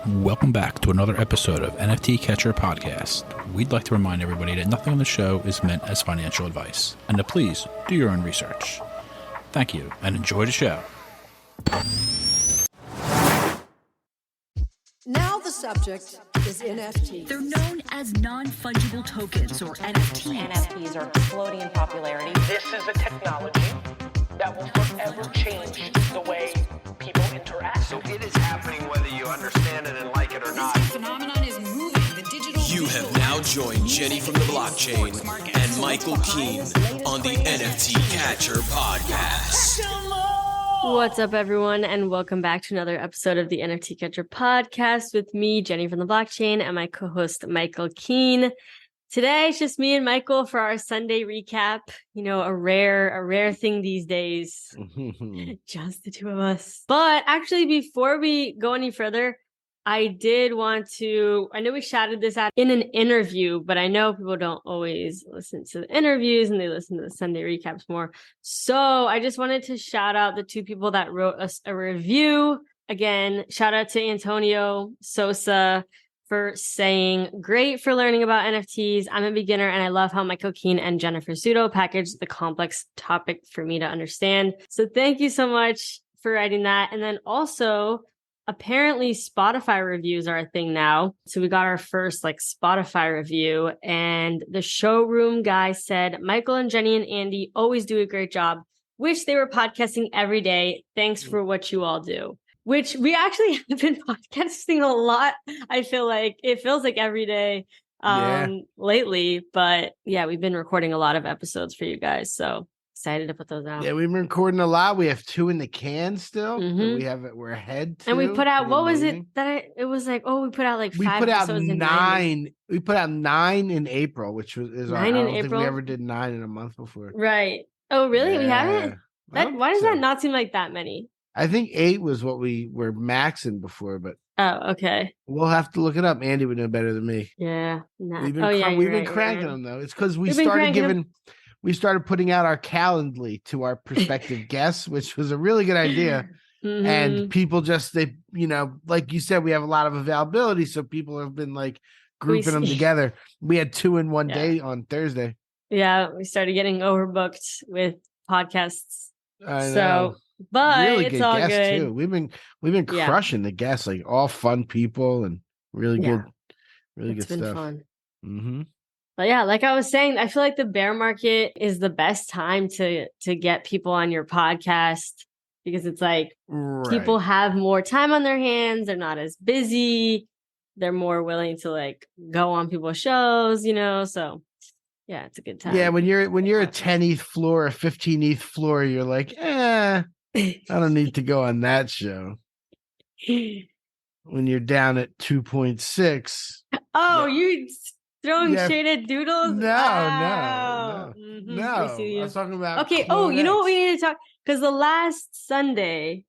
Welcome back to another episode of NFT Catcher Podcast. We'd like to remind everybody that nothing on the show is meant as financial advice, and to please do your own research. Thank you, and enjoy the show. Now the subject is NFTs. They're known as non-fungible tokens, or NFTs. NFTs are exploding in popularity. This is a technology that will forever change the way people interact. So it is happening whether you understand it and like it or not. This phenomenon is moving. The digital. You have now joined Jenny from the blockchain and Michael Keene on the NFT Catcher Podcast. What's up, everyone, and welcome back to another episode of the NFT Catcher Podcast with me, Jenny from the blockchain, and my co-host, Michael Keene. Today, it's just me and Michael for our Sunday recap. You know, a rare thing these days. Just the two of us. But actually, before we go any further, I did want to, I know we shouted this out in an interview, but I know people don't always listen to the interviews and they listen to the Sunday recaps more. So I just wanted to shout out the two people that wrote us a review. Again, shout out to Antonio Sosa for saying, great for learning about NFTs. I'm a beginner and I love how Michael Keene and Jennifer Sudo packaged the complex topic for me to understand. So thank you so much for writing that. And then also, apparently Spotify reviews are a thing now. So we got our first Spotify review, and the showroom guy said, Michael and Jenny and Andy always do a great job. Wish they were podcasting every day. Thanks for what you all do. Which we actually have been podcasting a lot. I feel like it feels like every day lately, but yeah, we've been recording a lot of episodes for you guys. So excited to put those out. Yeah, we've been recording a lot. We have 2 in the can still. Mm-hmm. We're ahead. And we put out, what was it that it was like? Oh, we put out 5 episodes in 9. We put out 9 in April, which is I don't think we ever did 9 in a month before. Right. Oh, really? Yeah. We haven't? Why does that not seem like that many? I think 8 was what we were maxing before, but okay. We'll have to look it up. Andy would know better than me. Yeah. Nah. We've been cranking them though. It's because we started putting out our Calendly to our prospective guests, which was a really good idea. Mm-hmm. And people like you said, we have a lot of availability. So people have been grouping them together. We had 2 in one day on Thursday. Yeah. We started getting overbooked with podcasts. I know. But really it's good all guests good. Too. We've been crushing the guests, all fun people and really good stuff. It's been fun. Mm-hmm. But yeah, like I was saying, I feel like the bear market is the best time to get people on your podcast, because it's people have more time on their hands. They're not as busy. They're more willing to go on people's shows, so yeah, it's a good time. Yeah, when you're a 10th floor, a 15th floor, you're like, I don't need to go on that show. When you're down at 2.6. Oh, you throwing shade at Doodles? No. Mm-hmm. No. I was talking about. Okay. Oh, you know what we need to talk? Because the last Sunday,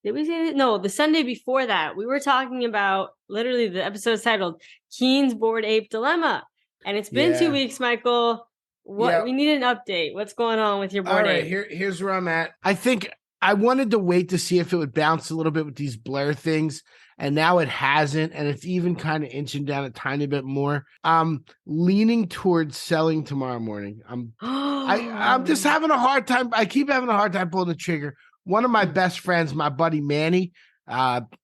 did we say that? No, the Sunday before that, we were talking about literally the episode's titled Keene's Bored Ape Dilemma. And it's been 2 weeks, Michael. We need an update. What's going on with your board ape? Here's where I'm at. I think I wanted to wait to see if it would bounce a little bit with these Blur things, and now it hasn't, and it's even kind of inching down a tiny bit more. I'm leaning towards selling tomorrow morning. I'm just having a hard time. I keep having a hard time pulling the trigger. One of my best friends, my buddy Manny,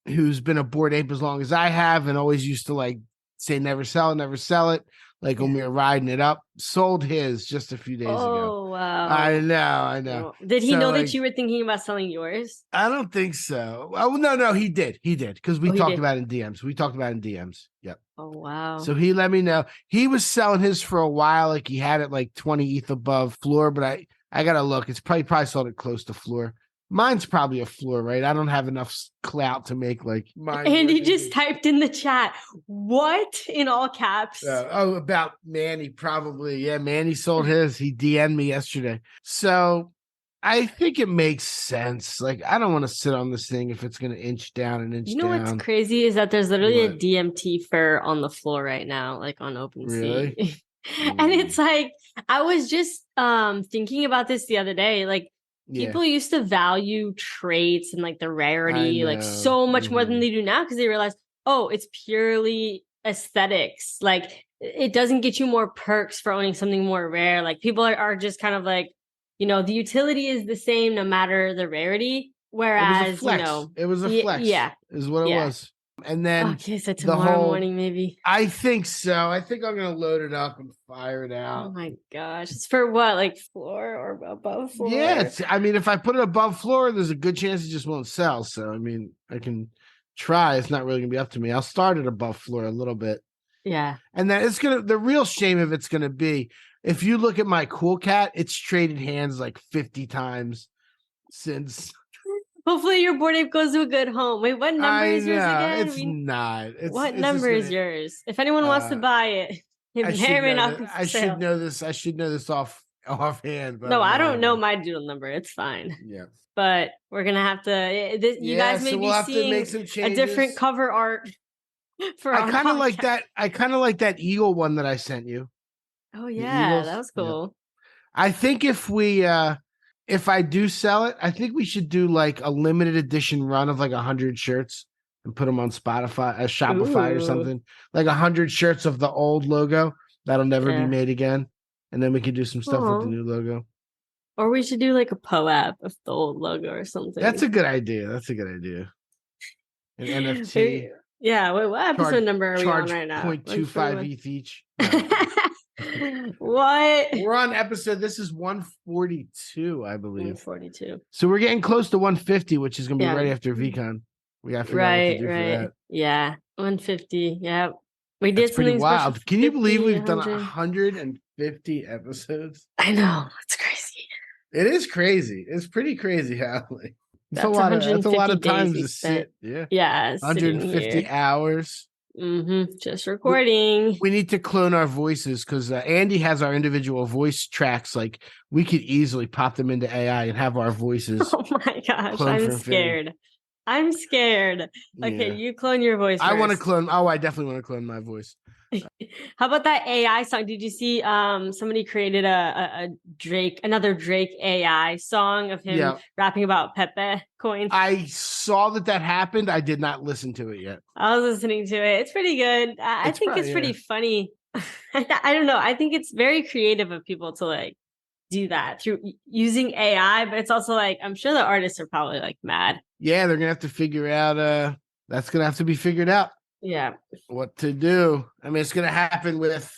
who's been a Bored Ape as long as I have, and always used to say never sell it. When we were riding it up, sold his just a few days ago. Oh, wow. I know. Did he know that you were thinking about selling yours? I don't think so. Oh, no, he did. Because we talked about it in DMs. Yep. Oh, wow. So he let me know. He was selling his for a while. He had it 20 ETH above floor, but I got to look. It's probably sold it close to floor. Mine's probably a floor, right? I don't have enough clout to make mine. And he just typed in the chat, what? In all caps. About Manny, probably. Yeah, Manny sold his. He DM'd me yesterday. So I think it makes sense. I don't want to sit on this thing if it's going to inch down and inch down. You know what's crazy is that there's literally a DMT fur on the floor right now, on OpenSea. Really? And it's I was just thinking about this the other day. People used to value traits and the rarity so much more than they do now, because they realize, oh, it's purely aesthetics. Like it doesn't get you more perks for owning something more rare. Like people are just kind of like, the utility is the same no matter the rarity. Whereas, it was a flex. Yeah. Is what it was. And then okay, so tomorrow morning maybe. I think so. I think I'm gonna load it up and fire it out. Oh my gosh. It's for what? Like floor or above floor? Yeah, if I put it above floor, there's a good chance it just won't sell. So I can try. It's not really gonna be up to me. I'll start it above floor a little bit. Yeah. And then the real shame of it's gonna be if you look at my Cool Cat, it's traded hands like 50 times since. Hopefully your Bored Ape goes to a good home. Wait, what number is yours again? It's not. What number is yours? If anyone wants to buy it, I should know this. I should know this offhand. But no, I don't know my doodle number. It's fine. Yeah. But we're gonna have to. You guys may be seeing a different cover art for. I kind of like that. I kind of like that eagle one that I sent you. Oh yeah, that was cool. Yeah. I think if I do sell it, I think we should do like a limited edition run of like 100 shirts and put them on Spotify, Shopify or something. Like 100 shirts of the old logo that'll never be made again. And then we could do some stuff with the new logo. Or we should do like a POAP of the old logo or something. That's a good idea. An NFT. Yeah. Wait, what episode number are we on right now? 0.25 ETH each. What? We're on this is 142, I believe. 142. So we're getting close to 150, which is going to be right after VCon. We got to figure out what to do for that. Yeah, 150. Yeah. We did something wild. Can you believe we've done 150 episodes? I know. It's crazy. It is crazy. It's pretty crazy, Hallie. That's a lot of times to sit. Yeah. Yeah. 150 hours. Just recording. We need to clone our voices because Andy has our individual voice tracks. Like we could easily pop them into AI and have our voices. Oh my gosh, I'm scared. I'm scared. Okay, you clone your voice. I want to clone. Oh, I definitely want to clone my voice. How about that AI song? Did you see somebody created another Drake AI song of him rapping about PEPE coins? I saw that happened. I did not listen to it yet. I was listening to it. It's pretty good. I think it's pretty funny. I don't know. I think it's very creative of people to like do that through using AI, but it's also like I'm sure the artists are probably like mad. Yeah, they're gonna have to figure out that's gonna have to be figured out. Yeah. What to do. I mean, it's going to happen with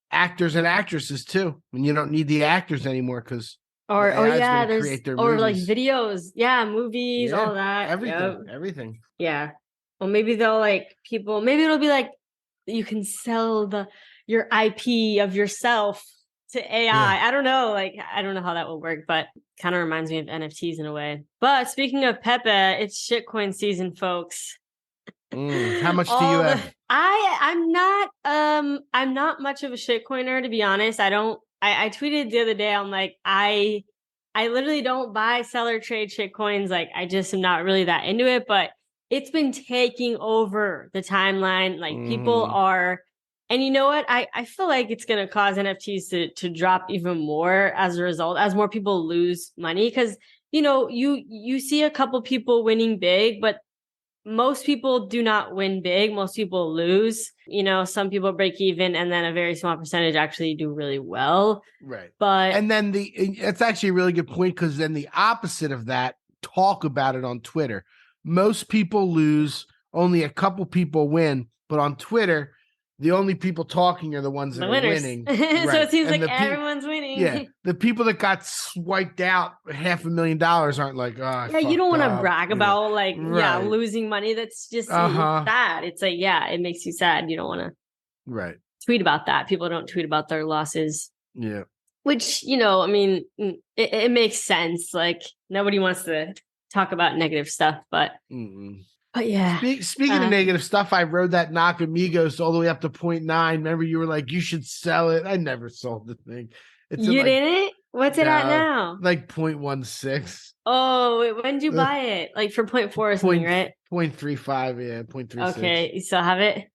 actors and actresses too. When you don't need the actors anymore because there's movies. Like videos. Yeah, movies, all that. Everything. Yeah. Well, maybe they'll maybe it'll be like you can sell your IP of yourself to AI. Yeah. I don't know. I don't know how that will work, but kind of reminds me of NFTs in a way. But speaking of PEPE, it's shitcoin season, folks. How much do you have? I'm not much of a shitcoiner, to be honest. I tweeted the other day, I'm like, I literally don't buy, sell, or trade shitcoins. Like, I just am not really that into it, but it's been taking over the timeline. Like people are, and you know what? I feel like it's going to cause NFTs to drop even more as a result, as more people lose money. Cause you see a couple people winning big, but most people do not win big. Most people lose. Some people break even, and then a very small percentage actually do really well. Right. And then it's actually a really good point because then the opposite of that, talk about it on Twitter. Most people lose, only a couple people win, but on Twitter, the only people talking are the ones that are winning. So it seems like everyone's winning. Yeah. The people that got swiped out $500,000 aren't like, you don't want to brag about losing money. That's just sad. It's like, it makes you sad. You don't want to tweet about that. People don't tweet about their losses. Yeah. Which, I mean, it makes sense. Like nobody wants to talk about negative stuff, but But yeah. Speaking of negative stuff, I rode that Nakamigos all the way up to 0.9. Remember, you were like, you should sell it. I never sold the thing. You didn't? What's it at now? Like 0.16. Oh, wait, when did you buy it? Like for 0.4 or something, right? 0.35, yeah, 0.36. Okay, you still have it?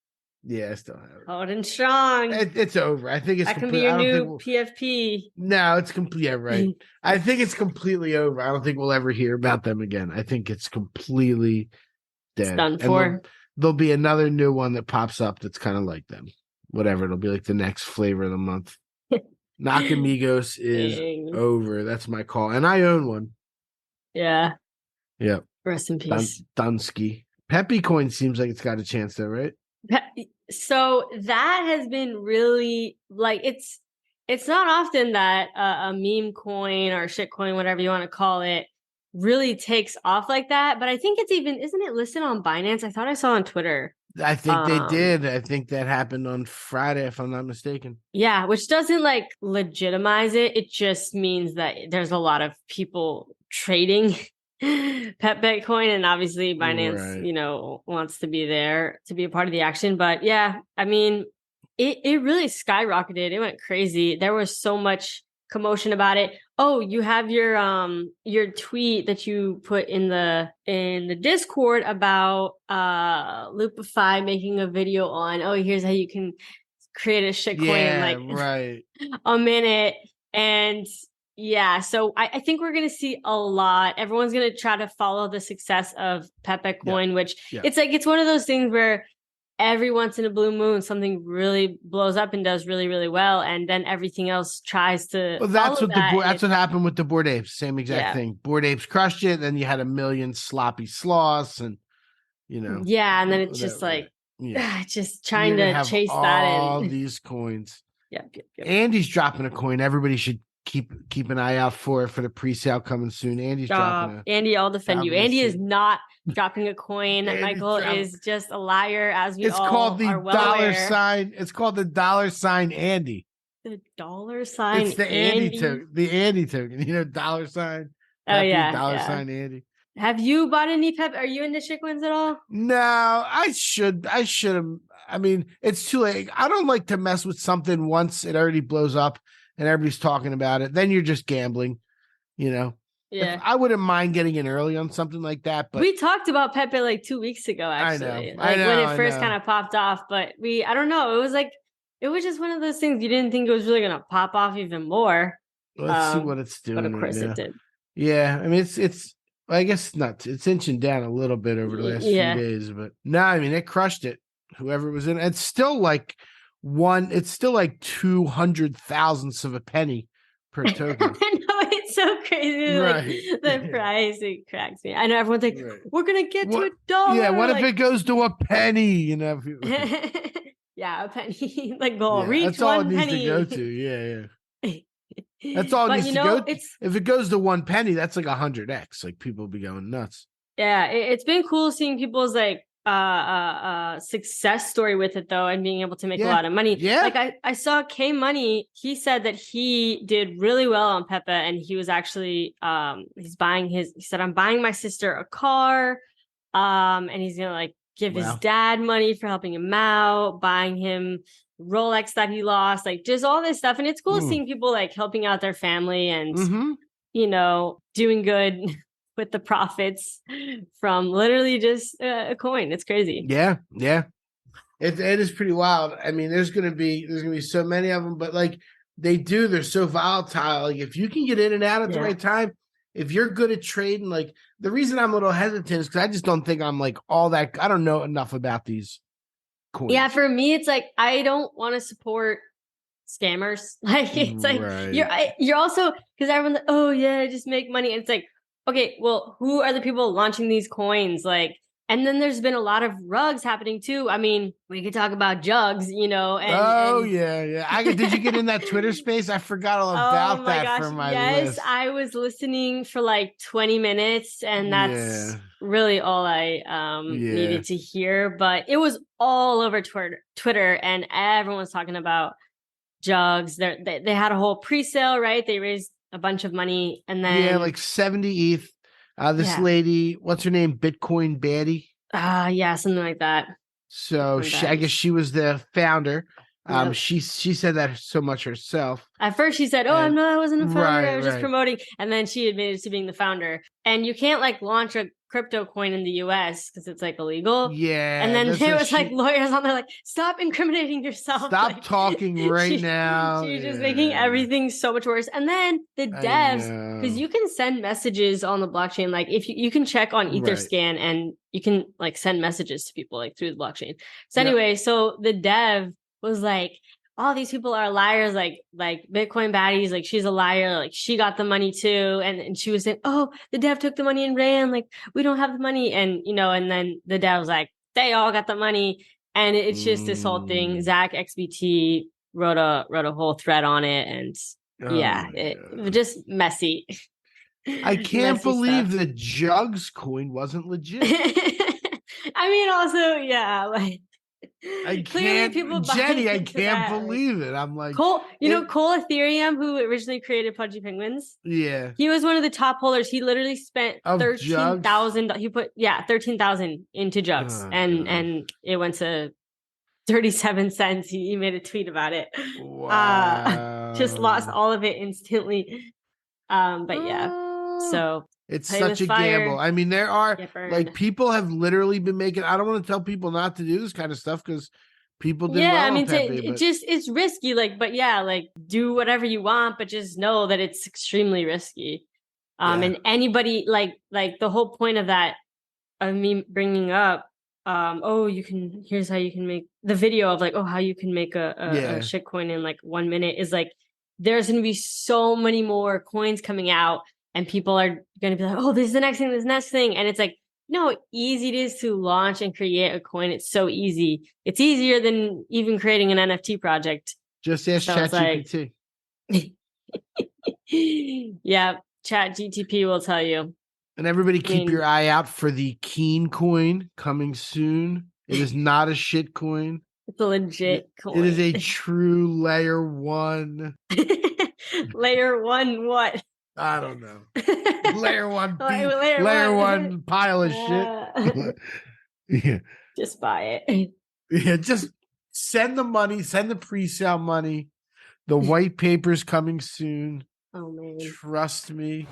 Yeah, I still have it. Holding strong. It's over. I think it's that can be your new PFP. No, it's complete. Yeah, right. I think it's completely over. I don't think we'll ever hear about them again. I think it's completely dead. It's done for. there'll be another new one that pops up that's kind of like them. Whatever, it'll be like the next flavor of the month. Nakamigos is over. That's my call. And I own one. Yeah. Yep. Rest in peace. Dunsky. PEPE coin seems like it's got a chance though, right? So that has been really like it's not often that a meme coin or shit coin, whatever you want to call it, really takes off like that. But I think it's even, isn't it listed on Binance? I thought I saw on Twitter. I think they did. I think that happened on Friday, if I'm not mistaken. Yeah, which doesn't like legitimize it. It just means that there's a lot of people trading PEPE coin, and obviously Binance, wants to be there to be a part of the action. But yeah, I mean, it really skyrocketed. It went crazy. There was so much commotion about it. Oh, you have your tweet that you put in the Discord about Loopify making a video on, oh, here's how you can create a shit coin in like a minute. And yeah, so I think we're going to see a lot. Everyone's going to try to follow the success of PEPE coin, which it's like, it's one of those things where every once in a blue moon, something really blows up and does really, really well. And then everything else tries to. Well, that's what that's what happened with the Bored Apes. Same exact thing. Bored Apes crushed it. Then you had a million sloppy sloths and, Yeah. And then it's just like, just trying to chase that. All these coins. Yep. Andy's dropping a coin. Everybody should keep an eye out for the pre-sale coming soon. Andy's dropping Andy, I'll defend you. Andy is not dropping a coin. Michael is just a liar, as we all called the are well dollar aware. sign. It's called the $sign Andy. The $sign. It's the Andy token. The Andy token. $sign. $sign Andy. Have you bought any PEP? Are you into shitcoins at all? No, I should have. I mean, it's too late. I don't like to mess with something once it already blows up and everybody's talking about it. Then you're just gambling, Yeah. I wouldn't mind getting in early on something like that. But we talked about PEPE like 2 weeks ago, actually. When it first kind of popped off. But I don't know. It was just one of those things you didn't think it was really going to pop off even more. Let's see what it's doing. But of course it did. Yeah. I mean, I guess not. It's inching down a little bit over the last few days, but no, I mean, it crushed it. Whoever was in, it's still like 200 thousandths of a penny per token. I know, it's so crazy. Right. Like, the price, it cracks me. I know everyone's like, we're going to get to $1. Yeah. What if it goes to a penny? Yeah, a penny. Like, reach that's all one it needs penny. to go to. Yeah. That's all it needs to go to. If it goes to 1 penny, that's like 100x. Like, people will be going nuts. Yeah, it's been cool seeing people's like success story with it though, and being able to make a lot of money. Yeah, like I saw K Money. He said that he did really well on PEPE, and he was actually he said, I'm buying my sister a car, and he's gonna like give his dad money for helping him out, buying him Rolex that he lost, like just all this stuff. And it's cool seeing people like helping out their family and doing good with the profits from literally just a coin. It's crazy. Yeah. It is pretty wild. I mean, there's gonna be so many of them, but like they're so volatile. Like, if you can get in and out at the right time, if you're good at trading, like, the reason I'm a little hesitant is because I just don't think I'm like all that. I don't know enough about these coins. Yeah, for me, it's like I don't want to support scammers. Like, it's like you're also, because everyone's like, oh yeah, just make money. And it's like, okay, well, who are the people launching these coins? Like, and then there's been a lot of rugs happening too. I mean, we could talk about jugs, And, yeah. Did you get in that Twitter space? I forgot all about that for my list. Yes, I was listening for like 20 minutes, and that's really all I needed to hear. But it was all over Twitter, and everyone was talking about jugs. They had a whole pre-sale, right? They raised a bunch of money, and then like 70 ETH. This lady, what's her name? Bitcoin Baddie. Yeah, something like that. So I guess she was the founder, Yep. She said that so much herself. At first she said, I wasn't a founder. I was just right. promoting. And then she admitted to being the founder. And you can't like launch a crypto coin in the US because it's like illegal. Yeah. And then there was like lawyers on there like, stop incriminating yourself. Stop like, talking right now. She's just making everything so much worse. And then the devs, because you can send messages on the blockchain. Like if you can check on Etherscan and you can like send messages to people like through the blockchain. So anyway, so the dev was like, all these people are liars, like Bitcoin baddies, like she's a liar, like she got the money too. And she was saying, oh, the dev took the money and ran, like we don't have the money. And, and then the dev was like, they all got the money. And it's just this whole thing. Zach XBT wrote a whole thread on it. And it was just messy. I can't believe the Jugs coin wasn't legit. I mean, also, like, I can't, Jenny, I can't believe it. I'm like, Cole Ethereum, who originally created Pudgy Penguins. Yeah. He was one of the top holders. He literally spent 13,000. He put 13,000 into Jugs and it went to 37 cents. He made a tweet about it. Wow. Just lost all of it instantly. So it's such a gamble. I mean, there are like people have literally been making. I don't want to tell people not to do this kind of stuff because people do. Yeah, I mean, it's risky. Like, but like do whatever you want, but just know that it's extremely risky. And anybody like the whole point of that of me bringing up, here's how you can make the video of like, how you can make a shitcoin in like 1 minute is like, there's going to be so many more coins coming out. And people are going to be like, this is the next thing. And it's like, easy it is to launch and create a coin. It's so easy. It's easier than even creating an NFT project. Just ask ChatGPT. Yeah, ChatGPT will tell you. And everybody keep your eye out for the Keen coin coming soon. It is not a shit coin. It's a legit coin. It is a true layer 1. Layer 1 what? I don't know. Layer 1 layer 1 pile of shit. Yeah. Just buy it. Yeah, just send the money, send the pre-sale money. The white paper's coming soon. Oh man. Trust me.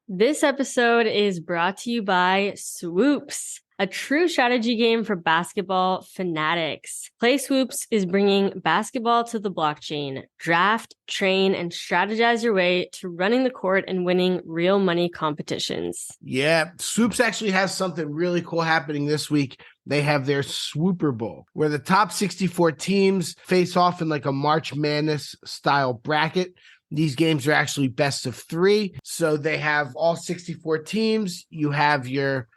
This episode is brought to you by Swoops, a true strategy game for basketball fanatics. Play Swoops is bringing basketball to the blockchain. Draft, train, and strategize your way to running the court and winning real money competitions. Yeah, Swoops actually has something really cool happening this week. They have their Swooper Bowl, where the top 64 teams face off in like a March Madness style bracket. These games are actually best of 3. So they have all 64 teams. You have your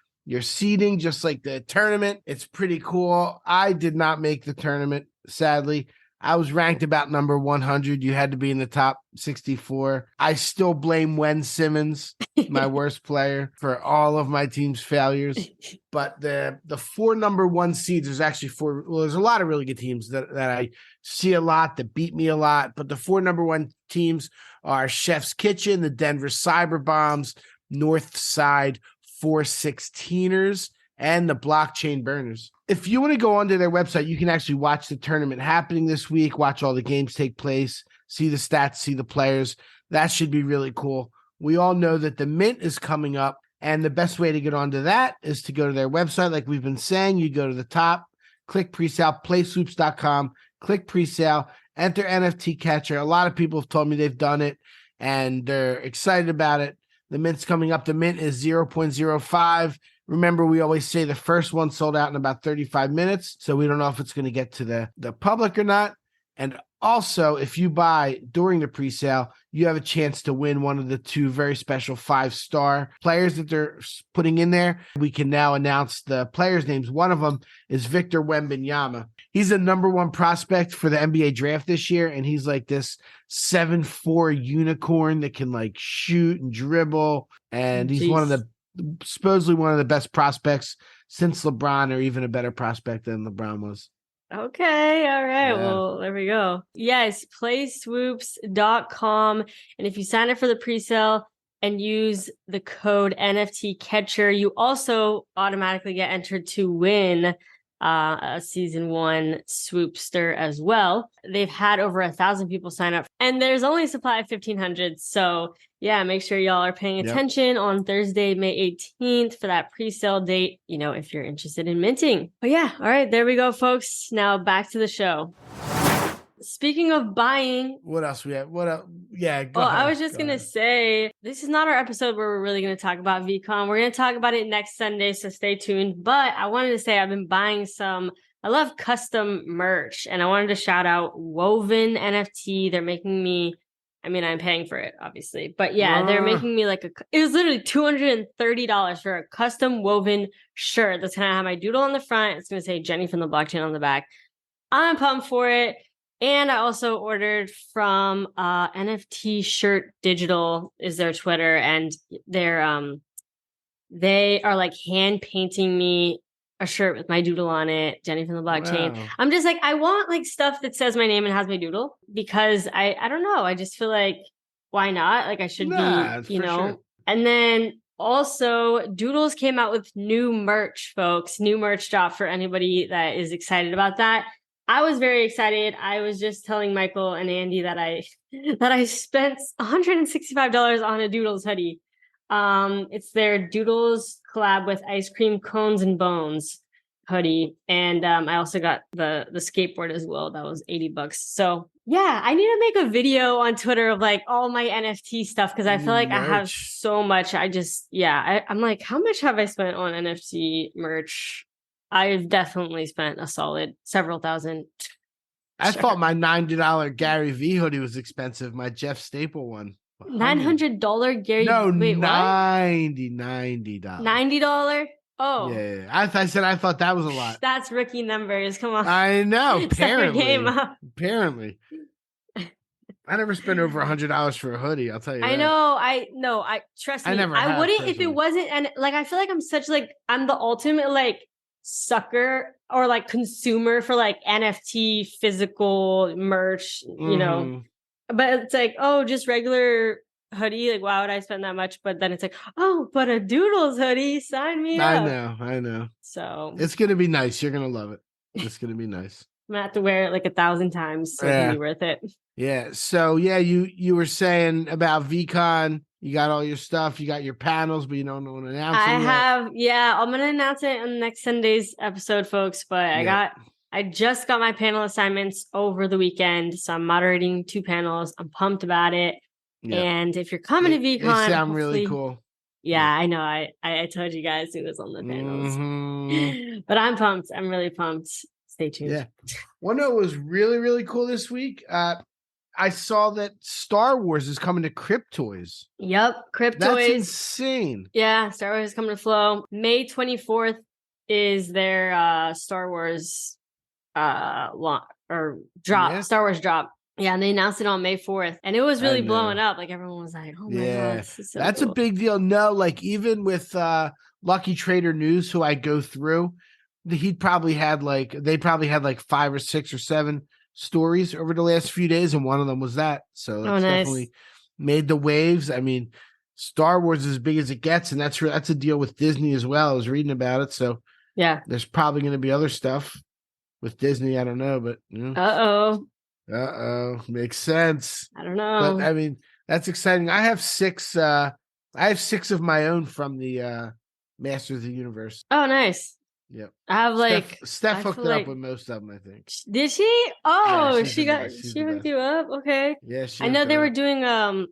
seeding, just like the tournament. It's pretty cool. I did not make the tournament, sadly. I was ranked about number 100. You had to be in the top 64. I still blame Wen Simmons, my worst player, for all of my team's failures. But the 4 number 1 seeds, there's actually 4. Well, there's a lot of really good teams that I see a lot, that beat me a lot. But the 4 number 1 teams are Chef's Kitchen, the Denver Cyber Bombs, Northside 416ers, and the Blockchain Burners. If you want to go onto their website, you can actually watch the tournament happening this week, watch all the games take place, see the stats, see the players. That should be really cool. We all know that the Mint is coming up, and the best way to get onto that is to go to their website. Like we've been saying, you go to the top, click presale, playswoops.com, click presale, enter NFT catcher. A lot of people have told me they've done it, and they're excited about it. The Mint's coming up. The Mint is 0.05. Remember, we always say the first one sold out in about 35 minutes, so we don't know if it's going to get to the public or not. And also, if you buy during the pre-sale, you have a chance to win one of the 2 very special 5-star players that they're putting in there. We can now announce the players' names. One of them is Victor Wembanyama. He's a number 1 prospect for the NBA draft this year, and he's like this 7'4" unicorn that can like shoot and dribble, and he's supposedly one of the best prospects since LeBron, or even a better prospect than LeBron was. Okay. All right. Yeah. Well, there we go. Yes. Playswoops.com. And if you sign up for the presale and use the code NFT catcher, you also automatically get entered to win a season 1 swoopster as well. They've had over 1,000 people sign up, and there's only a supply of 1,500. So yeah, make sure y'all are paying attention on Thursday, May 18th for that pre-sale date, if you're interested in minting. But yeah, all right, there we go, folks. Now back to the show. Speaking of buying, what else we have? What else? Yeah, go well, ahead. I was just gonna say, this is not our episode where we're really gonna talk about VCon. We're gonna talk about it next Sunday, so stay tuned. But I wanted to say I've been buying I love custom merch, and I wanted to shout out Woven NFT. They're making me, I'm paying for it, obviously, but yeah, they're making me it was literally $230 for a custom woven shirt that's gonna have my doodle on the front. It's gonna say Jenny from the Blockchain on the back. I'm pumped for it. And I also ordered from NFT Shirt Digital is their Twitter, and they are like hand painting me a shirt with my doodle on it, Jenny from the Blockchain. Wow. I'm just I want stuff that says my name and has my doodle, because I don't know. I just feel like, why not? I should be, Sure. And then also Doodles came out with new merch, folks. New merch drop for anybody that is excited about that. I was very excited. I was just telling Michael and Andy that I spent $165 on a Doodles hoodie. It's their Doodles collab with Ice Cream Cones and Bones hoodie, and I also got the skateboard as well. That was $80. So yeah, I need to make a video on Twitter of all my NFT stuff, because I feel like I have so much. I'm like, how much have I spent on NFT merch? I've definitely spent a solid several thousand. I thought my $90 Gary V hoodie was expensive. My Jeff Staple one. $900 Gary. No, wait, $90. $90. Oh, yeah. I thought that was a lot. That's rookie numbers. Come on. I know. Apparently. Game up. Apparently. I never spent over $100 for a hoodie. I'll tell you. I know. I trust me. I wouldn't if it wasn't. And I feel like I'm such I'm the ultimate sucker or consumer for NFT physical merch, but it's just regular hoodie. Why would I spend that much? But then it's but a Doodles hoodie, sign me up. I know. So it's gonna be nice. You're gonna love it. It's gonna be nice. I'm gonna have to wear it 1,000 times, so it'll be worth it. Yeah. So yeah, you were saying about VCon. You got all your stuff. You got your panels, but you don't know when to announce it. I'm gonna announce it on next Sunday's episode, folks. But I just got my panel assignments over the weekend, so I'm moderating 2 panels. I'm pumped about it. Yeah. And if you're coming to VCon, they sound really cool. Yeah, I know. I told you guys who was on the panels, but I'm pumped. I'm really pumped. Stay tuned. Yeah. One that was really, really cool this week. I saw that Star Wars is coming to Cryptoys. Yep, Cryptoys. That's insane. Yeah, Star Wars is coming to Flow. May 24th is their Star Wars drop. Yeah. Star Wars drop. Yeah, and they announced it on May 4th, and it was really blowing up. Everyone was like, "Oh my god, this is so that's cool." A big deal." No, even with Lucky Trader News, who I go through, they probably had 5 or 6 or 7 stories over the last few days, and one of them was that. So it's definitely made the waves. Star Wars is as big as it gets, and that's a deal with Disney as well. I was reading about it, so yeah, there's probably going to be other stuff with Disney. I don't know, but makes sense. I don't know, but that's exciting. I have 6. I have 6 of my own from the Masters of the Universe. Oh, nice. Yep. I have Steph hooked up with most of them, I think. Did she? Oh, yeah, she hooked you up. Okay. Yeah, I know they were doing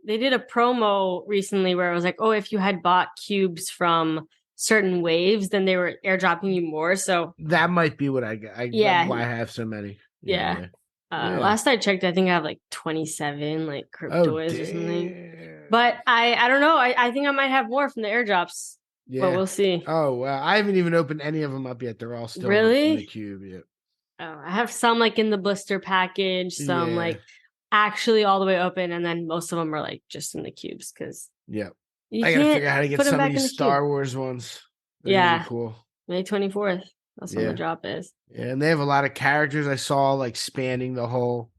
they did a promo recently where it was if you had bought cubes from certain waves, then they were airdropping you more. So that might be what I got. Why I have so many. Yeah. Last I checked, I think I have 27 Cryptoys or something. But I don't know. I think I might have more from the airdrops. Yeah. But we'll see. Oh, wow. I haven't even opened any of them up yet. They're all still really in the cube. Yeah. Oh, I have some in the blister package, some actually all the way open, and then most of them are just in the cubes because I gotta figure out how to get some of these Star Wars ones. They're really cool. May 24th. That's when the drop is. Yeah, and they have a lot of characters I saw spanning the whole.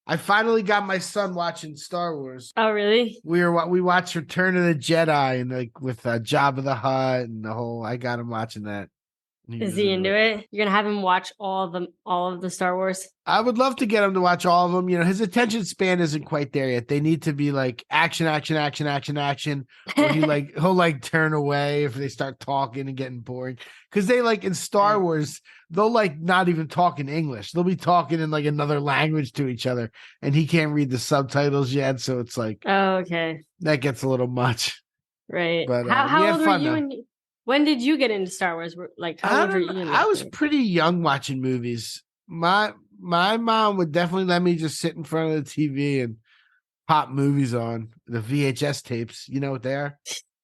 I finally got my son watching Star Wars. Oh, really? We watched Return of the Jedi and with Jabba the Hutt and the whole. I got him watching that. Is he into it? You're gonna have him watch all of the Star Wars? I would love to get him to watch all of them. You know, his attention span isn't quite there yet. They need to be like action, action, action, action, action. Or he'll turn away if they start talking and getting boring. Because they in Star Wars, they'll not even talk in English. They'll be talking in another language to each other, and he can't read the subtitles yet. So it's oh, okay, that gets a little much. Right. But how old were you when did you get into Star Wars? How old were you? I was pretty young watching movies. My mom would definitely let me just sit in front of the TV and pop movies on the VHS tapes. You know what they are?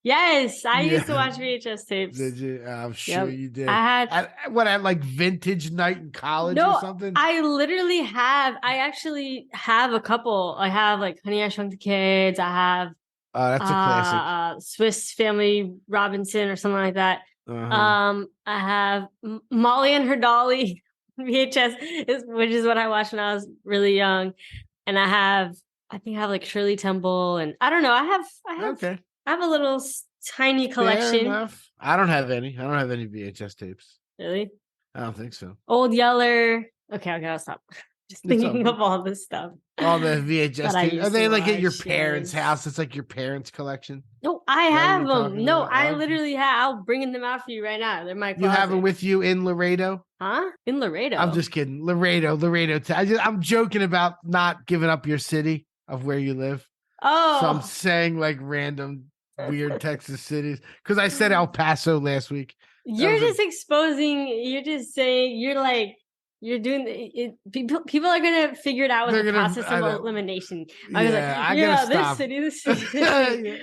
Yes, I used to watch VHS tapes. Did you? I'm sure you did. I had vintage night in college or something? I actually have a couple. I have Honey, I Shrunk the Kids. I have that's a classic. Swiss Family Robinson or something like that. Uh-huh. I have Molly and Her Dolly VHS, which is what I watched when I was really young. And I think I have Shirley Temple, and I don't know. I have a little tiny collection. Fair enough. I don't have any VHS tapes. Really? I don't think so. Old Yeller. Okay, I'll stop. Just thinking of all this stuff. All the VHS tapes. Are they at your parents' house? It's your parents' collection? No, I have them. No, I literally have. I'll bring them out for you right now. They're my closet. You have them with you in Laredo? Huh? In Laredo? I'm just kidding. Laredo. I'm joking about not giving up your city of where you live. Oh. So I'm saying random weird Texas cities. Because I said El Paso last week. You're just exposing, you're just saying, you're doing it. People are gonna figure it out with the process of elimination. This city.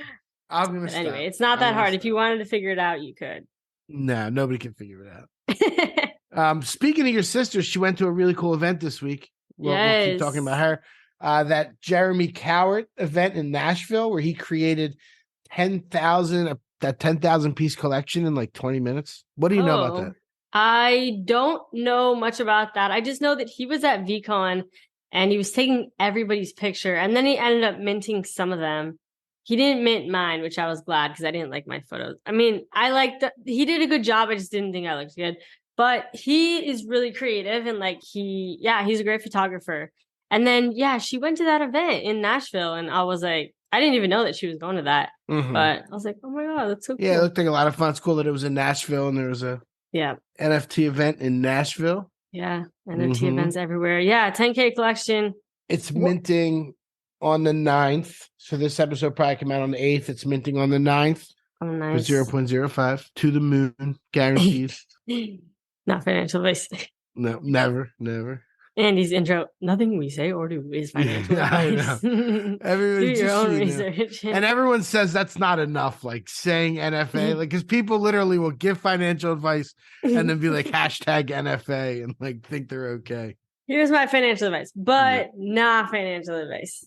I'm gonna stop. Anyway, it's not that hard. If you wanted to figure it out, you could. No, nobody can figure it out. Speaking of your sister, she went to a really cool event this week. We'll keep talking about her. That Jeremy Cowart event in Nashville, where he created 10,000 piece collection in 20 minutes. What do you know about that? I don't know much about that. I just know that he was at VCon and he was taking everybody's picture, and then he ended up minting some of them. He didn't mint mine, which I was glad because I didn't like my photos. I mean, he did a good job. I just didn't think I looked good. But he is really creative, and he's a great photographer. And then she went to that event in Nashville, and I was I didn't even know that she was going to that. Mm-hmm. But I was oh my God, that's so cool. Yeah, it looked like a lot of fun. It's cool that it was in Nashville and there was a NFT event in Nashville. Yeah, NFT events everywhere. Yeah, 10K collection. It's minting on the 9th. So this episode probably came out on the 8th. It's minting on the 9th. Oh, nice. For 0.05 to the moon, guaranteed. Not financial advice. No, never. Andy's intro. Nothing we say or do is financial advice. I know. Everyone do your own research. And everyone says that's not enough, saying NFA, because people literally will give financial advice and then be hashtag NFA and think they're okay. Here's my financial advice, but not financial advice.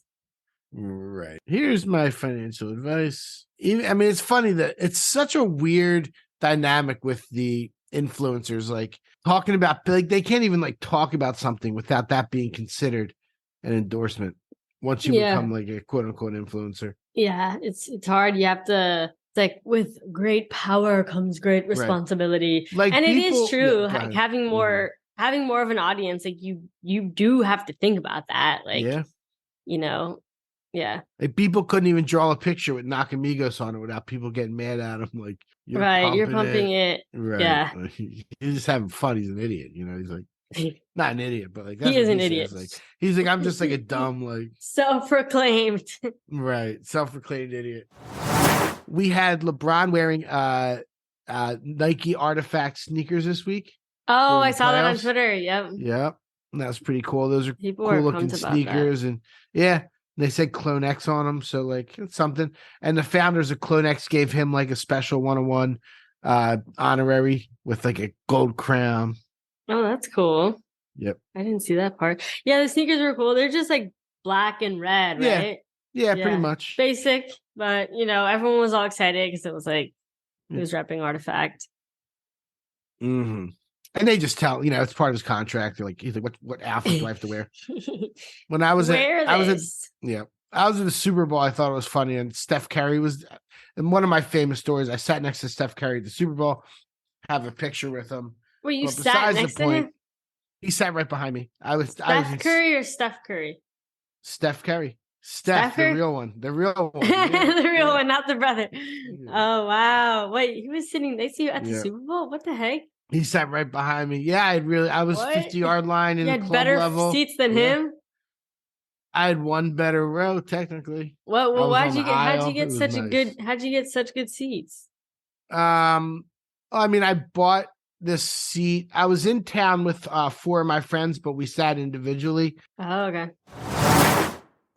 Right. Here's my financial advice. It's funny that it's such a weird dynamic with the influencers, talking about they can't even talk about something without that being considered an endorsement once you become a quote unquote influencer. Yeah, it's hard. You have to with great power comes great responsibility. Right. And it is true. Having more of an audience, you do have to think about that. Yeah. People couldn't even draw a picture with Nakamigos on it without people getting mad at him. You're pumping it. Right. Yeah. He's just having fun. He's an idiot. He's not an idiot, but he is an idiot. He's I'm just a dumb self-proclaimed. Right. Self-proclaimed idiot. We had LeBron wearing Nike Artifact sneakers this week. Oh, I saw that on Twitter. Yep. Yep. That was pretty cool. Those are cool looking sneakers, and they said Clone X on them, so it's something. And the founders of Clone X gave him a special 101 honorary with a gold crown. Oh, that's cool. Yep. I didn't see that part. Yeah, the sneakers were cool. They're just black and red, right? Yeah, pretty much. Basic, but everyone was all excited because it was he was repping Artifact. Mm-hmm. And they just tell, it's part of his contract. They're he's what outfit do I have to wear? When I was at the Super Bowl, I thought it was funny. And Steph Curry was, and one of my famous stories, I sat next to Steph Curry at the Super Bowl, have a picture with him. Were you But sat besides next the to him? point, he sat right behind me. Steph Curry or Steph Curry? Steph Curry. Steph, the Curry? real one. The real one. The real one, not the brother. Oh wow! Wait, he was sitting next to you at the Super Bowl. What the heck? He sat right behind me. Yeah, I was What? 50-yard line in You the had club better level. seats than him. I had one better row technically. Well, I was why'd on you the get? How'd aisle. you get It was such a nice. good? How'd you get such good seats? I mean, I bought this seat. I was in town with 4 of my friends, but we sat individually. Oh, okay.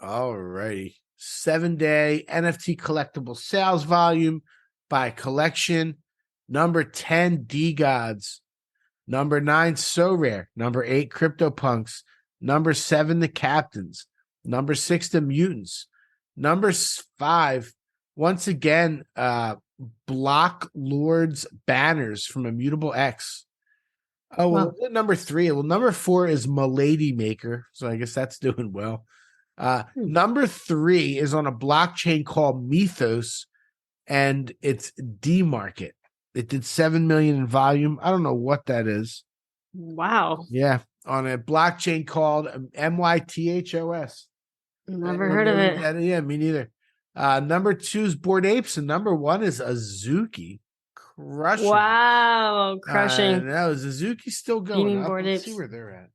All righty. 7-day NFT collectible sales volume by collection. Number 10, D-Gods. Number 9, So Rare. Number 8, CryptoPunks. Number 7, The Captains. Number 6, The Mutants. Number 5, once again, Block Lords banners from Immutable X. Oh, well, number 3. Well, number 4 is Milady Maker. So I guess that's doing well. Number 3 is on a blockchain called Mythos, and it's D-Market. It did 7 million in volume. I don't know what that is. Wow. Yeah, on a blockchain called MYTHOS. Never heard of it. Yeah, me neither. Number 2 is Bored Apes, and number 1 is Azuki. Crushing. Wow, crushing. No, Azuki's still going Eating up. Bored Let's Apes. see where they're at.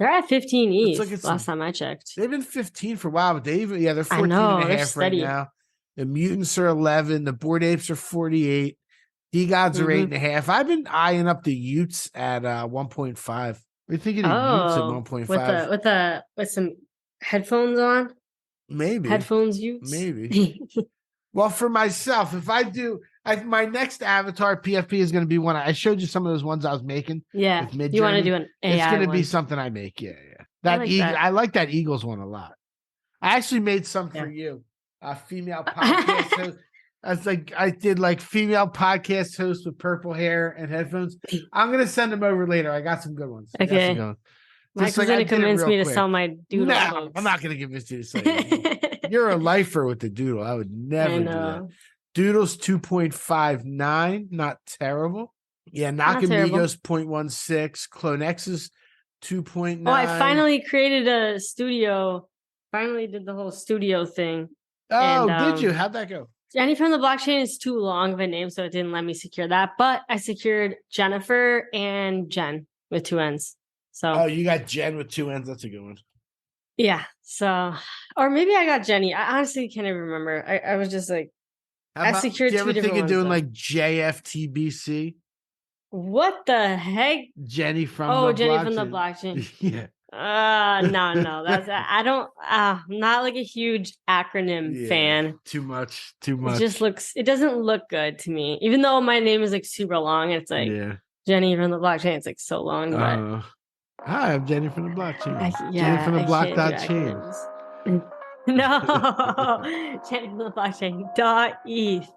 They're at 15 Let's ETH look at last time I checked. They've been 15 for a while, but they're 14 I know, and a they're half right steady. now. The Mutants are 11. The Bored Apes are 48. D-Gods are 8.5. I've been eyeing up the Utes at 1.5. What do you think of the Utes at 1.5? With some headphones on? Maybe. Headphones Utes? Maybe. Well, for myself, if I do, my next avatar PFP is going to be one. I showed you some of those ones I was making. Yeah. With You want to do an AI It's going to be one. something I make. Yeah. I like that Eagles one a lot. I actually made some for you. Female podcast host. I did like female podcast host with purple hair and headphones. I'm going to send them over later. I got some good ones. Okay. Michael's going to convince me to sell my doodle. No, I'm not going to convince you to sell it. You're a lifer with the doodle. I would never do that. Doodle's 2.59, not terrible. Yeah, Nakamigos 0.16. Clone X is 2.9. Oh, I finally created a studio. Finally did the whole studio thing. Oh, did you? How'd that go? Jenny from the Blockchain is too long of a name, so it didn't let me secure that. But I secured Jennifer and Jen with 2 N's. So you got Jen with 2 N's. That's a good one. Yeah. So, or maybe I got Jenny. I honestly can't even remember. I was just like, I secured 2 different ones. Do you ever think of doing like JFTBC? What the heck? Jenny from the Blockchain. Yeah. No. That's I'm not like a huge acronym fan. Too much. It doesn't look good to me. Even though my name is like super long, and it's like Jenny from the Blockchain. It's like so long, but hi, I'm Jenny from the Blockchain. Jenny from the block.chain. No, Jenny from the Blockchain. .eth.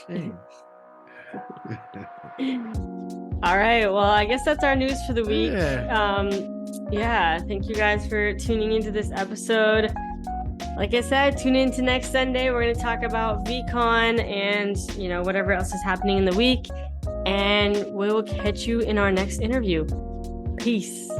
.chain. All right. Well, I guess that's our news for the week. Thank you guys for tuning into this episode. Like I said, tune in to next Sunday. We're going to talk about VCon and, whatever else is happening in the week. And we will catch you in our next interview. Peace.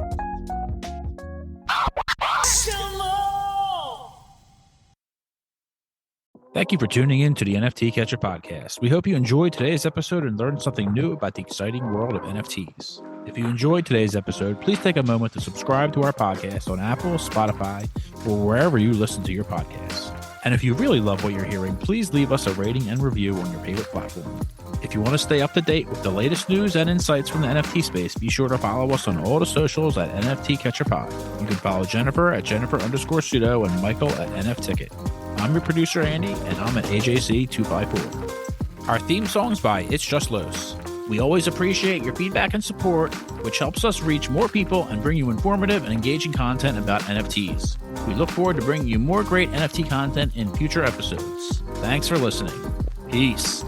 Thank you for tuning in to the NFT Catcher Podcast. We hope you enjoyed today's episode and learned something new about the exciting world of NFTs. If you enjoyed today's episode, please take a moment to subscribe to our podcast on Apple, Spotify, or wherever you listen to your podcasts. And if you really love what you're hearing, please leave us a rating and review on your favorite platform. If you want to stay up to date with the latest news and insights from the NFT space, be sure to follow us on all the socials at NFT Catcher Pod. You can follow Jennifer at Jennifer_pseudo and Michael at NFTicket. I'm your producer, Andy, and I'm at AJC254. Our theme song's by It's Just Los. We always appreciate your feedback and support, which helps us reach more people and bring you informative and engaging content about NFTs. We look forward to bringing you more great NFT content in future episodes. Thanks for listening. Peace.